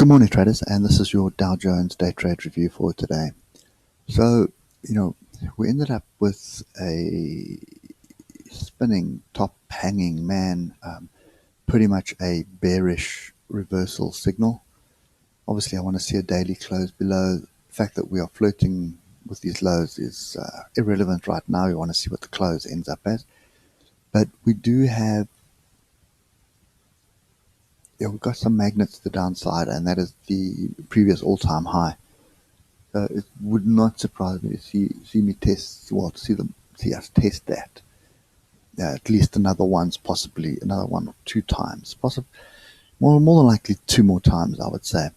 Good morning, traders, and this is your Dow Jones day trade review for today. So, we ended up with a spinning top hanging man, pretty much a bearish reversal signal. Obviously, I want to see a daily close below. The fact that we are flirting with these lows is irrelevant right now. We want to see what the close ends up as. But we do have we've got some magnets to the downside, and that is the previous all-time high. So it would not surprise me to see me test, well, to see us test that at least another once, possibly another one or two times, possibly more than likely two more times, I would say,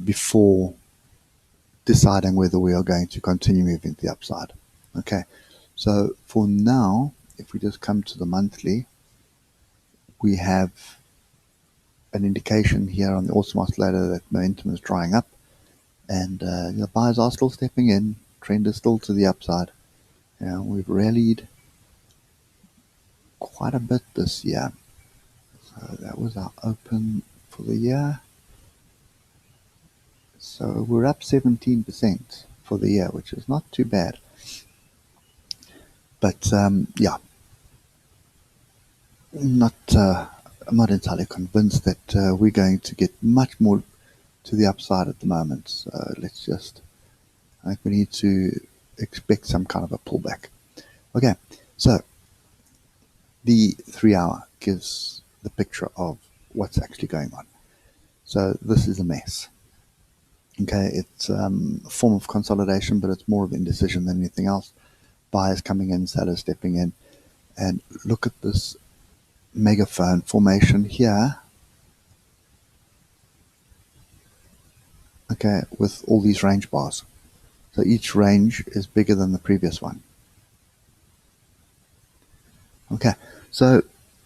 before deciding whether we are going to continue moving to the upside. Okay, so for now, if we just come to the monthly, we have an indication here on the awesome oscillator that momentum is drying up, and the buyers are still stepping in. Trend is still to the upside. We've rallied quite a bit this year. So that was our open for the year. So we're up 17% for the year, which is not too bad. But yeah, I'm not entirely convinced that we're going to get much more to the upside at the moment. So I think we need to expect some kind of a pullback. Okay, so the 3 hour gives the picture of what's actually going on. So this is a mess. Okay, it's a form of consolidation, but it's more of indecision than anything else. Buyers coming in, sellers stepping in. And look at this megaphone formation here. Okay, with all these range bars. So each range is bigger than the previous one. Okay, so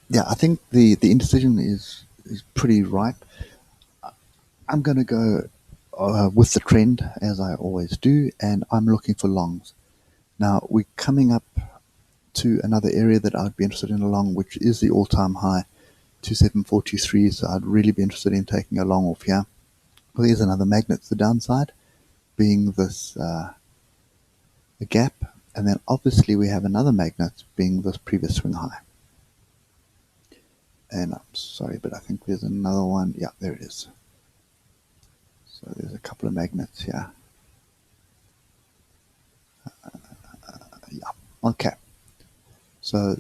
yeah, I think the indecision is pretty ripe. I'm going to go with the trend, as I always do, and I'm looking for longs. Now, we're coming up to another area that I'd be interested in a long, which is the all-time high, 27423, so I'd really be interested in taking a long off here. Well, there's another magnet to the downside, being this a gap, and then obviously we have another magnet being this previous swing high. And I'm sorry, but I think there's another one. Yeah, there it is. So there's a couple of magnets here. Yeah, okay. So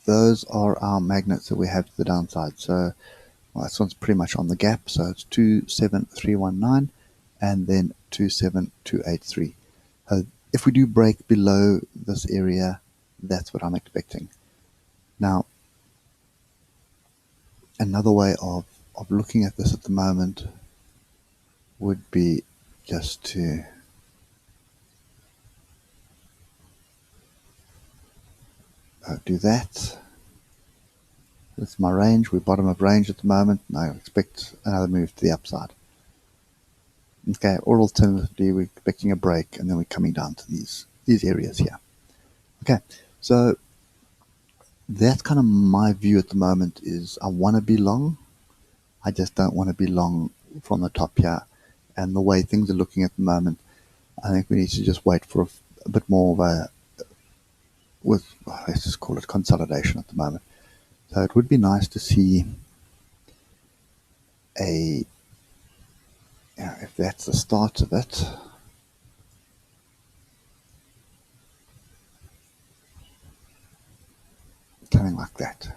those are our magnets that we have to the downside. So this one's pretty much on the gap. So it's 27319 and then 27283. If we do break below this area, that's what I'm expecting. Now, another way of looking at this at the moment would be just to do that. That's my range. We're bottom of range at the moment, and I expect another move to the upside. Okay, or alternatively, we're expecting a break, and then we're coming down to these areas here. Okay, so that's kind of my view at the moment. Is I want to be long. I just don't want to be long from the top here. And the way things are looking at the moment, I think we need to just wait for a bit more of let's just call it consolidation at the moment. So it would be nice to see if that's the start of it, coming like that,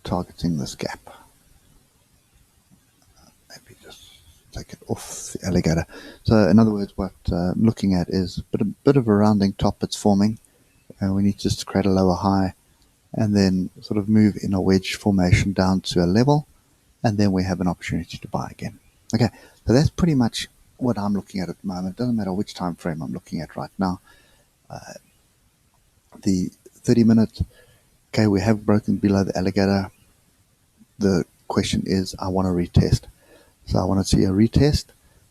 targeting this gap. Maybe just take it off the alligator. So in other words, what I'm looking at is a bit of a rounding top that's forming, and we need just to create a lower high and then sort of move in a wedge formation down to a level, and then we have an opportunity to buy again. Okay, so that's pretty much what I'm looking at the moment. It doesn't matter which time frame I'm looking at right now. The 30-minute, okay, we have broken below the alligator. The question is, I want to retest. So I want to see a retest.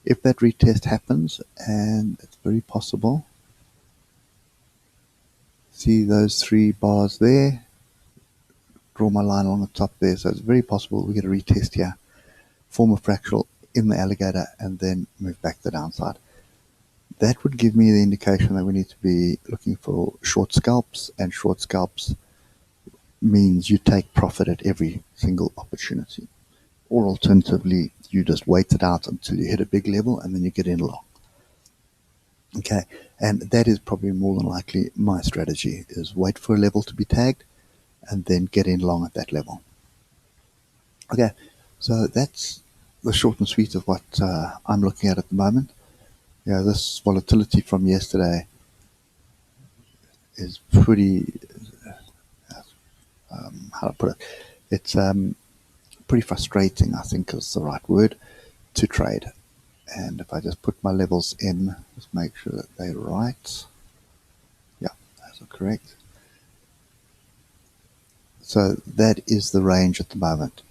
If that retest happens, and it's very possible, see those three bars there, draw my line along the top there. So it's very possible we get a retest here, form a fractal in the alligator, and then move back to the downside. That would give me the indication that we need to be looking for short scalps, and short scalps means you take profit at every single opportunity. Or alternatively, you just wait it out until you hit a big level and then you get in long. Okay, and that is probably more than likely my strategy, is wait for a level to be tagged and then get in long at that level. Okay, so that's the short and sweet of what I'm looking at the moment. Yeah, this volatility from yesterday is pretty, how to put it, it's pretty frustrating, I think is the right word, to trade. And if I just put my levels in, just make sure that they're right. Yeah, those are correct. So that is the range at the moment.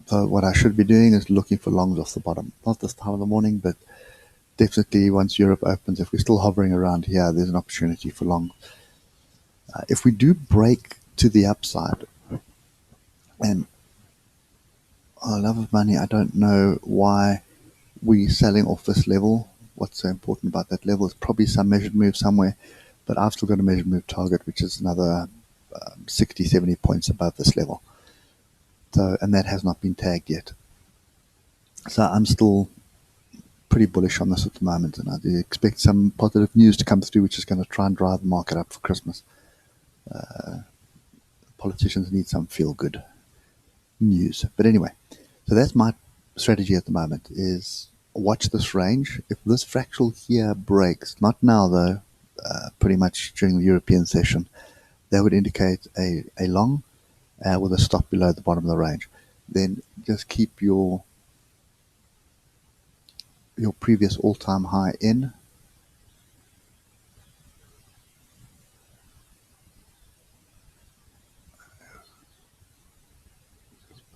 So what I should be doing is looking for longs off the bottom. Not this time of the morning, but definitely once Europe opens, if we're still hovering around here, there's an opportunity for long. If we do break to the upside, and oh, love of money, I don't know why we're selling off this level. What's so important about that level is probably some measured move somewhere, but I've still got a measured move target, which is another 60, 70 points above this level. So, and that has not been tagged yet. So I'm still pretty bullish on this at the moment, and I do expect some positive news to come through, which is going to try and drive the market up for Christmas. Politicians need some feel-good news. But anyway, so that's my strategy at the moment, is watch this range. If this fractal here breaks, not now though, pretty much during the European session, that would indicate a long with a stop below the bottom of the range. Then just keep your previous all-time high in.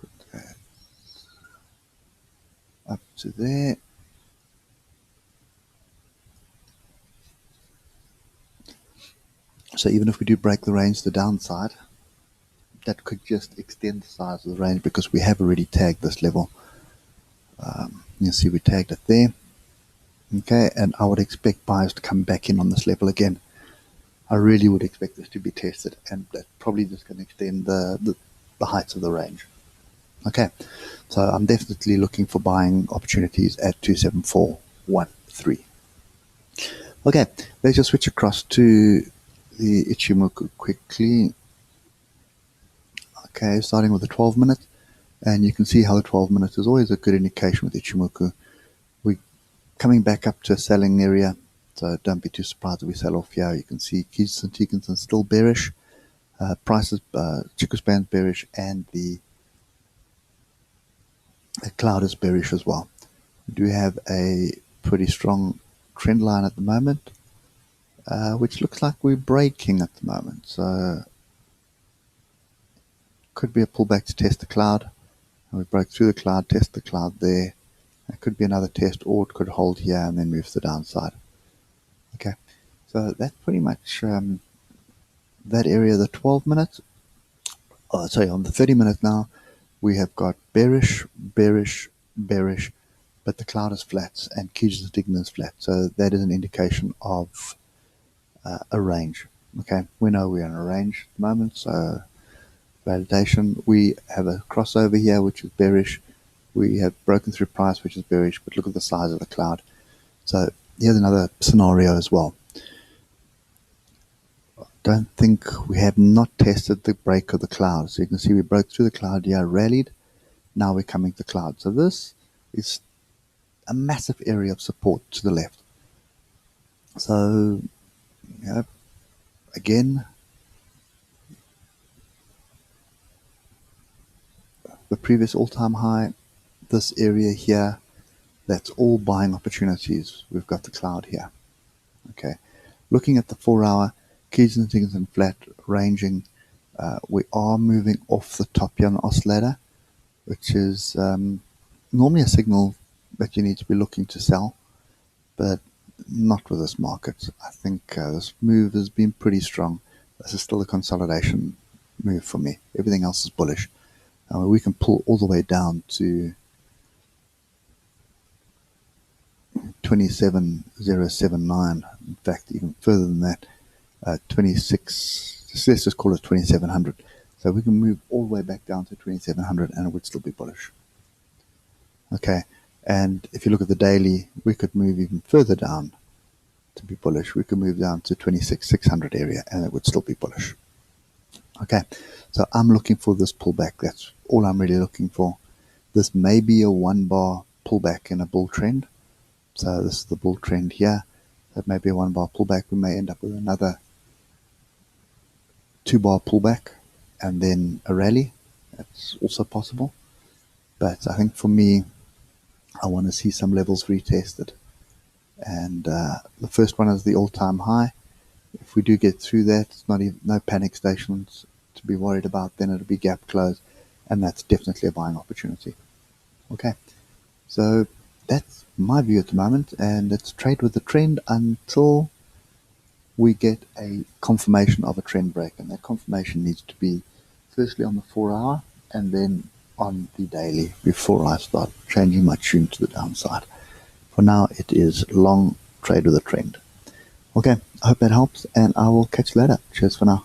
Put that up to there. So even if we do break the range to the downside, that could just extend the size of the range because we have already tagged this level. You see we tagged it there. Okay, and I would expect buyers to come back in on this level again. I really would expect this to be tested, and that's probably just going to extend the heights of the range. Okay, so I'm definitely looking for buying opportunities at 27413. Okay, let's just switch across to the ichimoku quickly. Okay, starting with the 12 minute, and you can see how the 12 minute is always a good indication with ichimoku. We're coming back up to a selling area, so don't be too surprised if we sell off here. You can see Kijis and Tekens are still bearish. Prices, Chikuspan's bearish, and the cloud is bearish as well. We do have a pretty strong trend line at the moment, which looks like we're breaking at the moment. So could be a pullback to test the cloud. And we broke through the cloud, test the cloud there. It could be another test, or it could hold here and then move to the downside. Okay, so that's pretty much that area, the 12 minutes. Oh, sorry, on the 30 minutes now, we have got bearish, bearish, bearish, but the cloud is flat and Kijis and Tekens is flat. So that is an indication of a range. Okay, we know we're in a range at the moment, so validation. We have a crossover here, which is bearish. We have broken through price, which is bearish, but look at the size of the cloud. So here's another scenario as well. Don't think we have not tested the break of the cloud. So you can see we broke through the cloud here, rallied. Now we're coming to the cloud. So this is a massive area of support to the left. So, again, the previous all-time high, this area here, that's all buying opportunities. We've got the cloud here. Okay, looking at the 4 hour, Kijis and Tekens and flat ranging, we are moving off the top here on the oscillator, which is normally a signal that you need to be looking to sell, but not with this market. I think this move has been pretty strong. This is still a consolidation move for me. Everything else is bullish. We can pull all the way down to 27,079. In fact, even further than that, 26. Let's just call it 2,700. So we can move all the way back down to 2,700, and it would still be bullish. Okay, and if you look at the daily, we could move even further down to be bullish. We could move down to 26,600 area, and it would still be bullish. Okay, so I'm looking for this pullback. That's all I'm really looking for. This may be a 1 bar pullback in a bull trend. So this is the bull trend here. That may be a 1 bar pullback. We may end up with another 2 bar pullback and then a rally. That's also possible. But I think for me, I want to see some levels retested. And the first one is the all-time high. If we do get through that, it's not even, no panic stations to be worried about. Then it'll be gap close, and that's definitely a buying opportunity. Okay, so that's my view at the moment, and let's trade with the trend until we get a confirmation of a trend break, and that confirmation needs to be firstly on the 4-hour and then on the daily before I start changing my tune to the downside. For now, it is long trade with a trend. Okay, I hope that helps, and I will catch you later. Cheers for now.